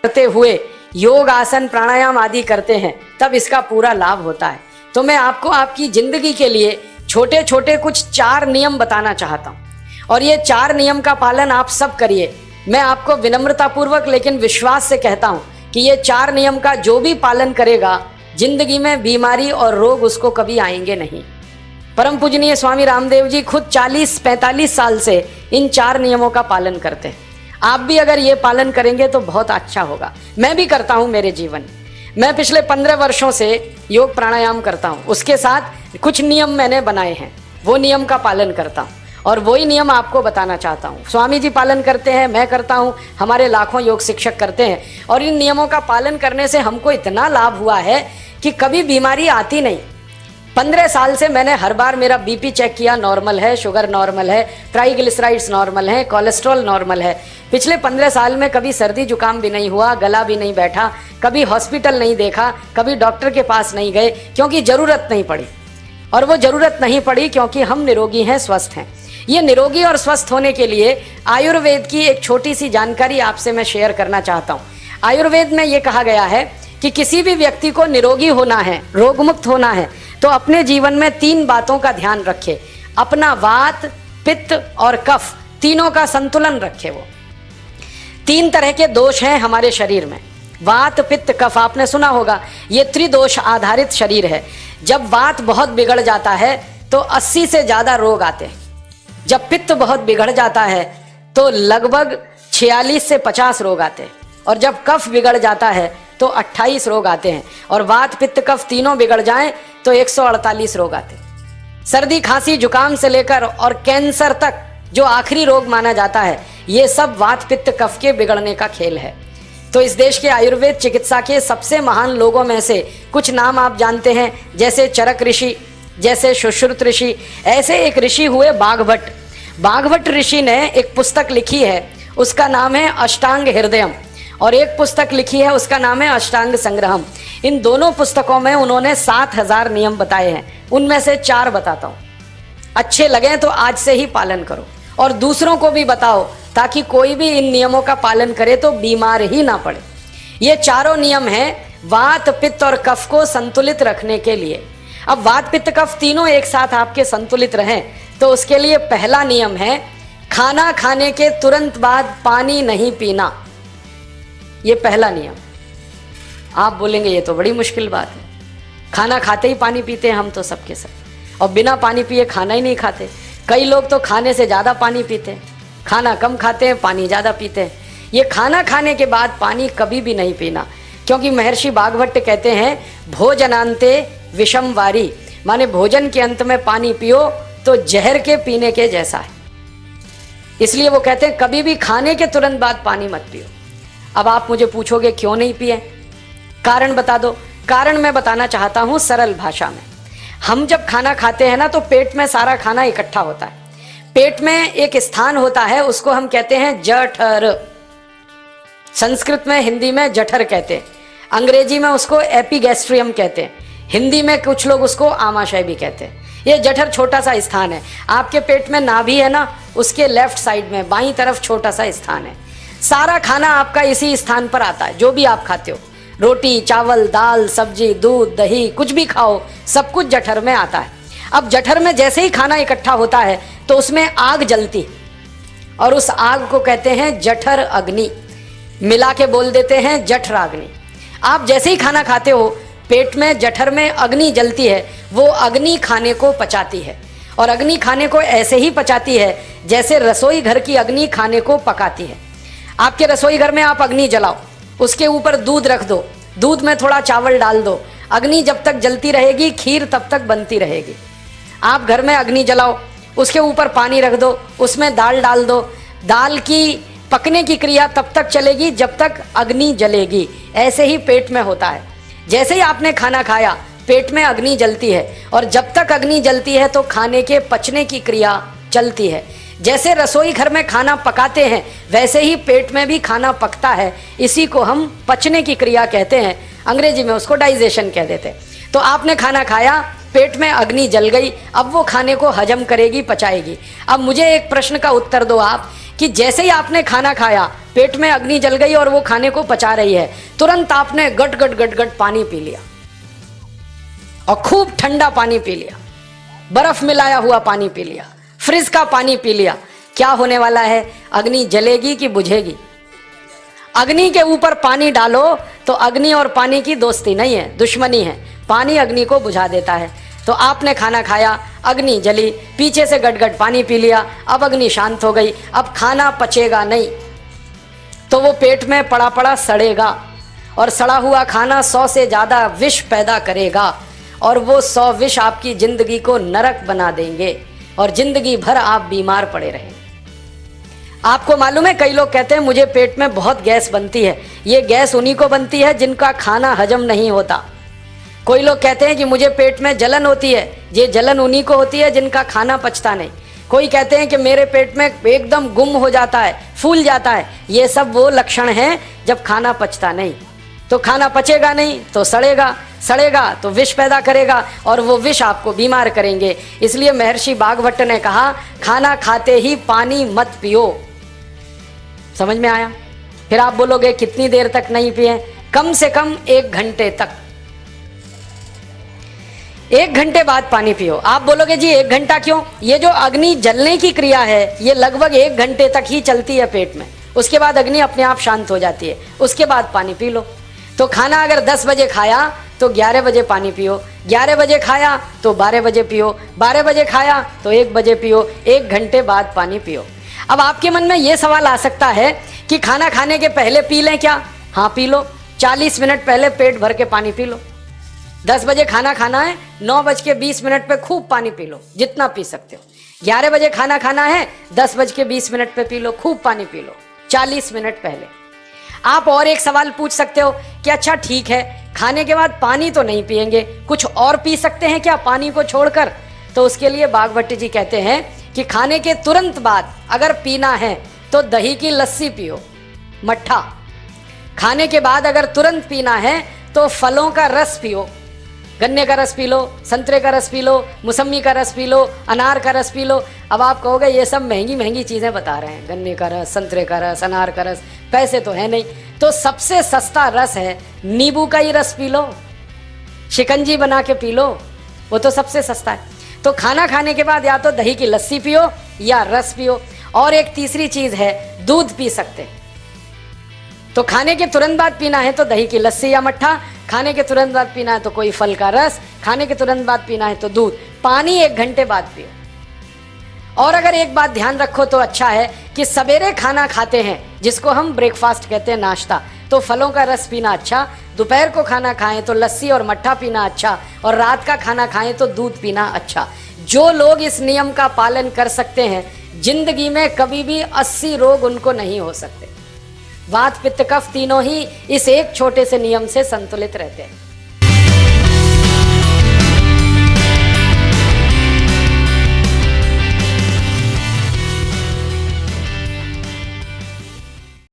करते हुए योग आसन प्राणायाम आदि करते हैं तब इसका पूरा लाभ होता है। तो मैं आपको आपकी जिंदगी के लिए छोटे छोटे कुछ 4 नियम बताना चाहता हूँ और ये 4 नियम का पालन आप सब करिए। मैं आपको विनम्रतापूर्वक लेकिन विश्वास से कहता हूँ कि ये 4 नियम का जो भी पालन करेगा जिंदगी में बीमारी और रोग उसको कभी आएंगे नहीं। परम पूजनीय स्वामी रामदेव जी खुद 40-45 साल से इन 4 नियमों का पालन करते हैं। आप भी अगर ये पालन करेंगे तो बहुत अच्छा होगा। मैं भी करता हूँ मेरे जीवन। मैं पिछले 15 वर्षों से योग प्राणायाम करता हूँ, उसके साथ कुछ नियम मैंने बनाए हैं, वो नियम का पालन करता हूँ और वही नियम आपको बताना चाहता हूँ। स्वामी जी पालन करते हैं, मैं करता हूँ, हमारे लाखों योग शिक्षक करते हैं और इन नियमों का पालन करने से हमको इतना लाभ हुआ है कि कभी बीमारी आती नहीं। 15 साल से मैंने हर बार मेरा बीपी चेक किया, नॉर्मल है, शुगर नॉर्मल है, ट्राइग्लिसराइड्स नॉर्मल है, कोलेस्ट्रॉल नॉर्मल है। पिछले 15 साल में कभी सर्दी जुकाम भी नहीं हुआ, गला भी नहीं बैठा, कभी हॉस्पिटल नहीं देखा, कभी डॉक्टर के पास नहीं गए क्योंकि ज़रूरत नहीं पड़ी। और वो ज़रूरत नहीं पड़ी क्योंकि हम निरोगी हैं, स्वस्थ हैं। ये निरोगी और स्वस्थ होने के लिए आयुर्वेद की एक छोटी सी जानकारी आपसे मैं शेयर करना चाहता हूँ। आयुर्वेद में ये कहा गया है कि किसी भी व्यक्ति को निरोगी होना है, रोगमुक्त होना है तो अपने जीवन में 3 बातों का ध्यान रखे। अपना वात, पित्त और कफ तीनों का संतुलन रखे। वो 3 तरह के दोष हैं हमारे शरीर में, वात, पित्त, कफ। आपने सुना होगा ये त्रिदोष आधारित शरीर है। जब वात बहुत बिगड़ जाता है तो 80 से ज़्यादा रोग आते हैं। जब पित्त बहुत बिगड़ जाता है तो लगभग 46 से 50 रोग आते हैं और जब कफ बिगड़ जाता है तो 28 रोग आते हैं और वात, पित्त, कफ तीनों बिगड़ जाएं तो 148 रोग आते हैं। सर्दी, खांसी, जुकाम से लेकर और कैंसर तक जो आखिरी रोग माना जाता है ये सब वात, पित्त, कफ के बिगड़ने का खेल है। तो इस देश के आयुर्वेद चिकित्सा के सबसे महान लोगों में से कुछ नाम आप जानते हैं, जैसे चरक ऋषि, जैसे सुश्रुत ऋषि। ऐसे एक ऋषि हुए बाघभट्ट। बाघभट्ट ऋषि ने एक पुस्तक लिखी है, उसका नाम है अष्टांग हृदयम, और एक पुस्तक लिखी है उसका नाम है अष्टांग संग्रहम। इन दोनों पुस्तकों में उन्होंने 7000 नियम बताए हैं, उनमें से 4 बताता हूँ। अच्छे लगे तो आज से ही पालन करो और दूसरों को भी बताओ ताकि कोई भी इन नियमों का पालन करे तो बीमार ही ना पड़े। ये चारों नियम हैं वात, पित्त और कफ को संतुलित रखने के लिए। अब वात, पित्त, कफ तीनों एक साथ आपके संतुलित रहें तो उसके लिए पहला नियम है खाना खाने के तुरंत बाद पानी नहीं पीना। ये पहला नियम। आप बोलेंगे ये तो बड़ी मुश्किल बात है, खाना खाते ही पानी पीते हैं हम तो सबके सब, और बिना पानी पिए खाना ही नहीं खाते। कई लोग तो खाने से ज़्यादा पानी पीते हैं, खाना कम खाते हैं, पानी ज़्यादा पीते हैं। ये खाना खाने के बाद पानी कभी भी नहीं पीना, क्योंकि महर्षि बाघभट्ट कहते हैं भोजनांते विषम वारी, माने भोजन के अंत में पानी पियो तो जहर के पीने के जैसा है। इसलिए वो कहते हैं कभी भी खाने के तुरंत बाद पानी मत पियो। अब आप मुझे पूछोगे क्यों नहीं पिए, कारण बता दो। कारण मैं बताना चाहता हूँ सरल भाषा में। हम जब खाना खाते हैं ना तो पेट में सारा खाना इकट्ठा होता है। पेट में एक स्थान होता है, उसको हम कहते हैं जठर। संस्कृत में, हिंदी में जठर कहते हैं, अंग्रेजी में उसको एपिगैस्ट्रियम कहते हैं, हिंदी में कुछ लोग उसको आमाशय भी कहते हैं। ये जठर छोटा सा स्थान है। आपके पेट में नाभि है ना, उसके लेफ्ट साइड में बाईं तरफ छोटा सा स्थान है। सारा खाना आपका इसी स्थान पर आता है। जो भी आप खाते हो, रोटी, चावल, दाल, सब्जी, दूध, दही, कुछ भी खाओ, सब कुछ जठर में आता है। अब जठर में जैसे ही खाना इकट्ठा होता है तो उसमें आग जलती है और उस आग को कहते हैं जठर अग्नि, मिला के बोल देते हैं जठराग्नि। आप जैसे ही खाना खाते हो पेट में जठर में अग्नि जलती है, वो अग्नि खाने को पचाती है और अग्नि खाने को ऐसे ही पचाती है जैसे रसोई घर की अग्नि खाने को पकाती है। आपके रसोई घर में आप अग्नि जलाओ, उसके ऊपर दूध रख दो, दूध में थोड़ा चावल डाल दो, अग्नि जब तक जलती रहेगी खीर तब तक बनती रहेगी। आप घर में अग्नि जलाओ, उसके ऊपर पानी रख दो, उसमें दाल डाल दो, दाल की पकने की क्रिया तब तक चलेगी जब तक अग्नि जलेगी। ऐसे ही पेट में होता है। जैसे ही आपने खाना खाया पेट में अग्नि जलती है और जब तक अग्नि जलती है तो खाने के पचने की क्रिया चलती है। जैसे रसोई घर में खाना पकाते हैं वैसे ही पेट में भी खाना पकता है। इसी को हम पचने की क्रिया कहते हैं, अंग्रेजी में उसको डाइजेशन कह देते हैं। तो आपने खाना खाया, पेट में अग्नि जल गई, अब वो खाने को हजम करेगी, पचाएगी। अब मुझे एक प्रश्न का उत्तर दो आप, कि जैसे ही आपने खाना खाया, पेट में अग्नि जल गई और वो खाने को पचा रही है, तुरंत आपने गट गट गट गट पानी पी लिया और खूब ठंडा पानी पी लिया, बर्फ मिलाया हुआ पानी पी लिया, फ्रिज का पानी पी लिया। क्या होने वाला है? अग्नि जलेगी कि बुझेगी? अग्नि के ऊपर पानी डालो तो अग्नि और पानी की दोस्ती नहीं है, दुश्मनी है। पानी अग्नि को बुझा देता है। तो आपने खाना खाया, अग्नि जली, पीछे से गटगट पानी पी लिया, अब अग्नि शांत हो गई, अब खाना पचेगा नहीं, तो वो पेट में पड़ा पड़ा सड़ेगा और सड़ा हुआ खाना 100 से ज़्यादा विष पैदा करेगा और वो 100 विष आपकी जिंदगी को नरक बना देंगे और जिंदगी भर आप बीमार पड़े रहेंगे। आपको मालूम है, कई लोग कहते हैं मुझे पेट में बहुत गैस बनती है। ये गैस उन्हीं को बनती है जिनका खाना हजम नहीं होता। कोई लोग कहते हैं कि मुझे पेट में जलन होती है, ये जलन उन्हीं को होती है जिनका खाना पचता नहीं। कोई कहते हैं कि मेरे पेट में एकदम गुम हो जाता है, फूल जाता है, ये सब वो लक्षण हैं जब खाना पचता नहीं। तो खाना पचेगा नहीं तो सड़ेगा, सड़ेगा तो विष पैदा करेगा और वो विष आपको बीमार करेंगे। इसलिए महर्षि बागभट्ट ने कहा, खाना खाते ही पानी मत पियो। समझ में आया? फिर आप बोलोगे कितनी देर तक नहीं पिए? कम से कम 1 घंटे तक। 1 घंटे बाद पानी पियो। आप बोलोगे जी 1 घंटा क्यों? ये जो अग्नि जलने की क्रिया है ये लगभग 1 घंटे तक ही चलती है पेट में, उसके बाद अग्नि अपने आप शांत हो जाती है, उसके बाद पानी पी लो। तो खाना अगर 10 बजे खाया तो 11 बजे पानी पियो, 11 बजे खाया तो 12 बजे पियो, 12 बजे खाया तो 1 बजे पियो, 1 घंटे बाद पानी पियो। अब आपके मन में ये सवाल आ सकता है कि खाना खाने के पहले पी लें क्या? हाँ पी लो, 40 मिनट पहले पेट भर के पानी पी लो। 10 बजे खाना खाना है, 9:20 पे खूब पानी पी लो, जितना पी सकते हो। 11 बजे खाना खाना है, 10:20 पे पी लो, खूब पानी पी लो, 40 मिनट पहले। आप और एक सवाल पूछ सकते हो कि अच्छा ठीक है, खाने के बाद पानी तो नहीं पिएंगे, कुछ और पी सकते हैं क्या पानी को छोड़कर? तो उसके लिए बागभट्ट जी कहते हैं कि खाने के तुरंत बाद अगर पीना है तो दही की लस्सी पियो, मट्ठा। खाने के बाद अगर तुरंत पीना है तो फलों का रस पियो, गन्ने का रस पी लो, संतरे का रस पी लो, मौसमी का रस पी लो, अनार का रस पी लो। अब आप कहोगे ये सब महंगी महंगी चीज़ें बता रहे हैं, गन्ने का रस, संतरे का रस, अनार का रस, पैसे तो है नहीं। तो सबसे सस्ता रस है नींबू का ही रस पी लो, शिकंजी बना के पी लो, वो तो सबसे सस्ता है। तो खाना खाने के बाद या तो दही की लस्सी पियो या रस पियो। और एक तीसरी चीज़ है, दूध पी सकते हैं। तो खाने के तुरंत बाद पीना है तो दही की लस्सी या मट्ठा, खाने के तुरंत बाद पीना है तो कोई फल का रस, खाने के तुरंत बाद पीना है तो दूध। पानी 1 घंटे बाद पियो। और अगर एक बात ध्यान रखो तो अच्छा है कि सवेरे खाना खाते हैं जिसको हम ब्रेकफास्ट कहते हैं, नाश्ता, तो फलों का रस पीना अच्छा, दोपहर को खाना खाएं तो लस्सी और मट्ठा पीना अच्छा, और रात का खाना खाएं तो दूध पीना अच्छा। जो लोग इस नियम का पालन कर सकते हैं जिंदगी में कभी भी 80 रोग उनको नहीं हो सकते। वात पित्त कफ तीनों ही इस एक छोटे से नियम से संतुलित रहते हैं।